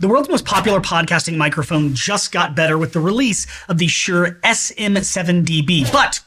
The world's most popular podcasting microphone just got better with the release of the Shure SM7DB, but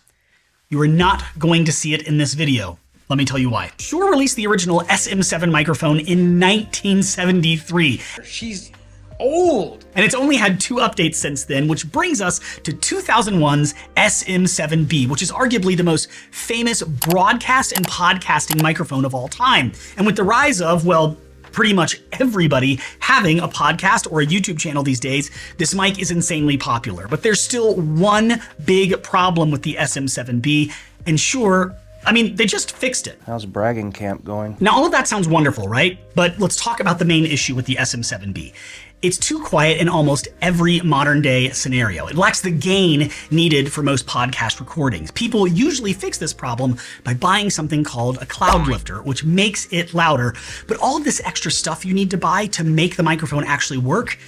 you are not going to see it in this video. Let me tell you why. Shure released the original SM7 microphone in 1973. She's old. And it's only had 2 updates since then, which brings us to 2001's SM7B, which is arguably the most famous broadcast and podcasting microphone of all time. And with the rise of, well, pretty much everybody having a podcast or a YouTube channel these days, this mic is insanely popular. But there's still one big problem with the SM7B, and Shure, I mean, they just fixed it. How's bragging camp going? Now, all of that sounds wonderful, right? But let's talk about the main issue with the SM7B. It's too quiet in almost every modern day scenario. It lacks the gain needed for most podcast recordings. People usually fix this problem by buying something called a cloud lifter, which makes it louder. But all of this extra stuff you need to buy to make the microphone actually work,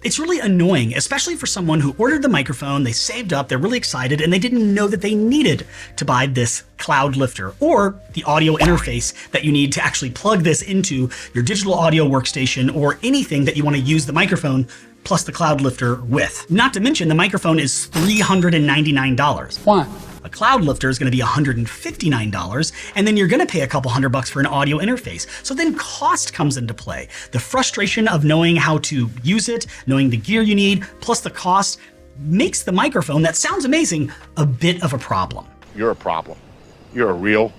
it's really annoying, especially for someone who ordered the microphone, they saved up, they're really excited, and they didn't know that they needed to buy this cloud lifter or the audio interface that you need to actually plug this into your digital audio workstation or anything that you want to use the microphone plus the cloud lifter with. Not to mention, the microphone is $399. Why? A cloud lifter is going to be $159, and then you're going to pay a couple $100 for an audio interface. So then cost comes into play. The frustration of knowing how to use it, knowing the gear you need, plus the cost makes the microphone that sounds amazing a bit of a problem. You're a problem. You're a real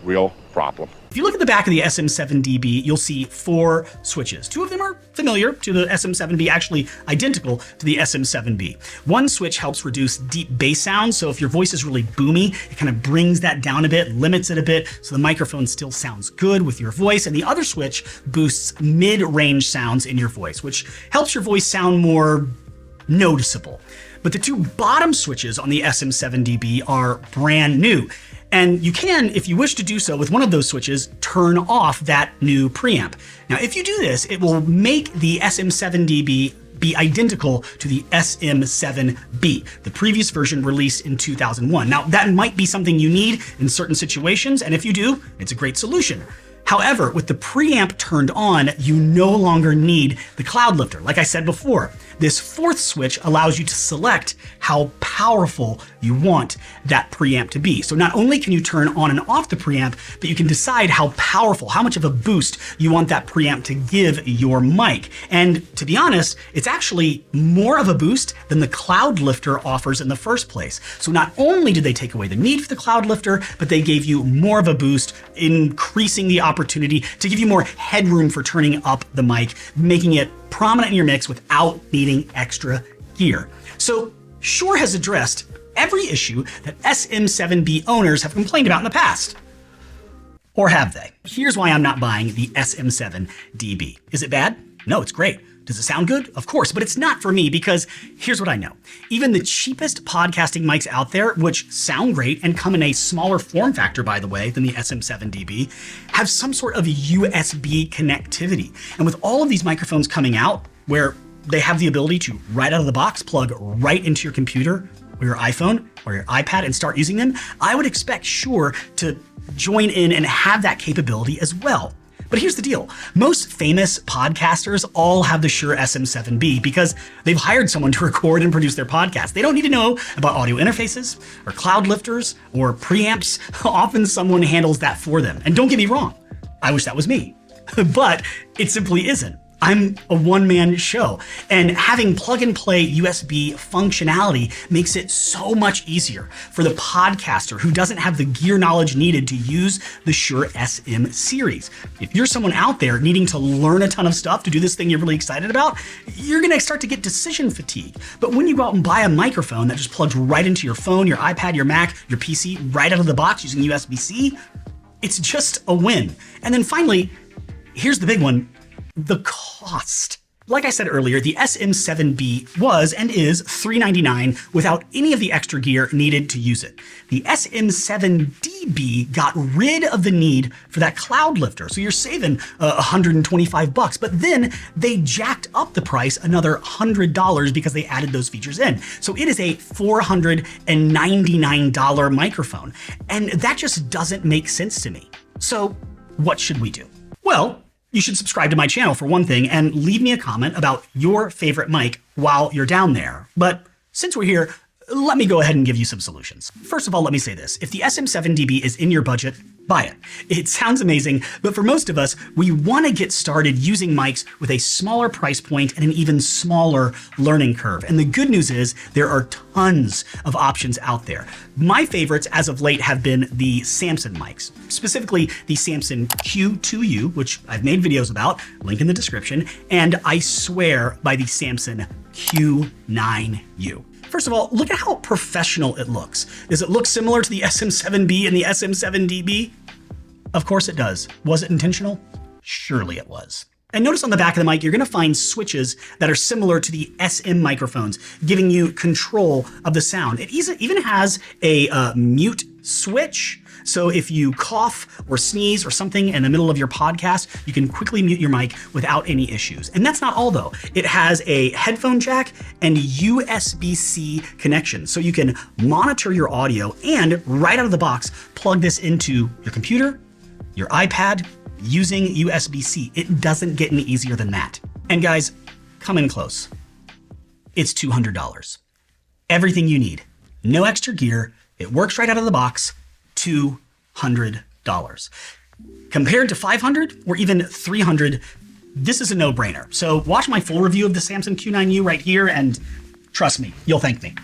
problem. If you look at the back of the SM7DB, you'll see 4 switches. 2 of them are familiar to the SM7B, actually identical to the SM7B. One switch helps reduce deep bass sounds, so if your voice is really boomy, it kind of brings that down a bit, limits it a bit, so the microphone still sounds good with your voice. And the other switch boosts mid-range sounds in your voice, which helps your voice sound more noticeable. But the 2 bottom switches on the SM7DB are brand new. And you can, if you wish to do so with one of those switches, turn off that new preamp. Now, if you do this, it will make the SM7DB be identical to the SM7B, the previous version released in 2001. Now, that might be something you need in certain situations, and if you do, it's a great solution. However, with the preamp turned on, you no longer need the cloud lifter. Like I said before, this 4th switch allows you to select how powerful you want that preamp to be. So not only can you turn on and off the preamp, but you can decide how powerful, how much of a boost you want that preamp to give your mic. And to be honest, it's actually more of a boost than the cloud lifter offers in the first place. So not only did they take away the need for the cloud lifter, but they gave you more of a boost, increasing the opportunity to give you more headroom for turning up the mic, making it prominent in your mix without needing extra gear. So Shure has addressed every issue that SM7B owners have complained about in the past. Or have they? Here's why I'm not buying the SM7DB. Is it bad? No, it's great. Does it sound good? Of course, but it's not for me because here's what I know. Even the cheapest podcasting mics out there, which sound great and come in a smaller form factor, by the way, than the SM7DB, have some sort of USB connectivity. And with all of these microphones coming out where they have the ability to, right out of the box, plug right into your computer or your iPhone or your iPad and start using them, I would expect Shure to join in and have that capability as well. But here's the deal. Most famous podcasters all have the Shure SM7B because they've hired someone to record and produce their podcast. They don't need to know about audio interfaces or cloud lifters or preamps. Often someone handles that for them. And don't get me wrong, I wish that was me, but it simply isn't. I'm a one-man show, and having plug-and-play USB functionality makes it so much easier for the podcaster who doesn't have the gear knowledge needed to use the Shure SM series. If you're someone out there needing to learn a ton of stuff to do this thing you're really excited about, you're gonna start to get decision fatigue. But when you go out and buy a microphone that just plugs right into your phone, your iPad, your Mac, your PC, right out of the box using USB-C, it's just a win. And then finally, here's the big one. The cost. Like I said earlier, the SM7B was and is $399 without any of the extra gear needed to use it. The SM7DB got rid of the need for that cloud lifter, so you're saving $125, but then they jacked up the price another $100 because they added those features in. So it is a $499 microphone, and that just doesn't make sense to me. So what should we do? Well, You should subscribe to my channel for one thing and leave me a comment about your favorite mic while you're down there. But since we're here, let me go ahead and give you some solutions. First of all, let me say this. If the SM7DB is in your budget, buy it. It sounds amazing, but for most of us, we want to get started using mics with a smaller price point and an even smaller learning curve. And the good news is there are tons of options out there. My favorites as of late have been the Samson mics, specifically the Samson Q2U, which I've made videos about, link in the description, and I swear by the Samson Q9U. First of all, look at how professional it looks. Does it look similar to the SM7B and the SM7DB? Of course it does. Was it intentional? Surely it was. And notice on the back of the mic, you're gonna find switches that are similar to the SM microphones, giving you control of the sound. It even has a mute switch. So if you cough or sneeze or something in the middle of your podcast, you can quickly mute your mic without any issues. And that's not all though. It has a headphone jack and USB-C connection. So you can monitor your audio and right out of the box, plug this into your computer, your iPad, using USB-C. It doesn't get any easier than that. And guys, come in close. It's $200. Everything you need. No extra gear. It works right out of the box. $200. Compared to $500 or even $300, this is a no-brainer. So watch my full review of the Samson Q9U right here and trust me, you'll thank me.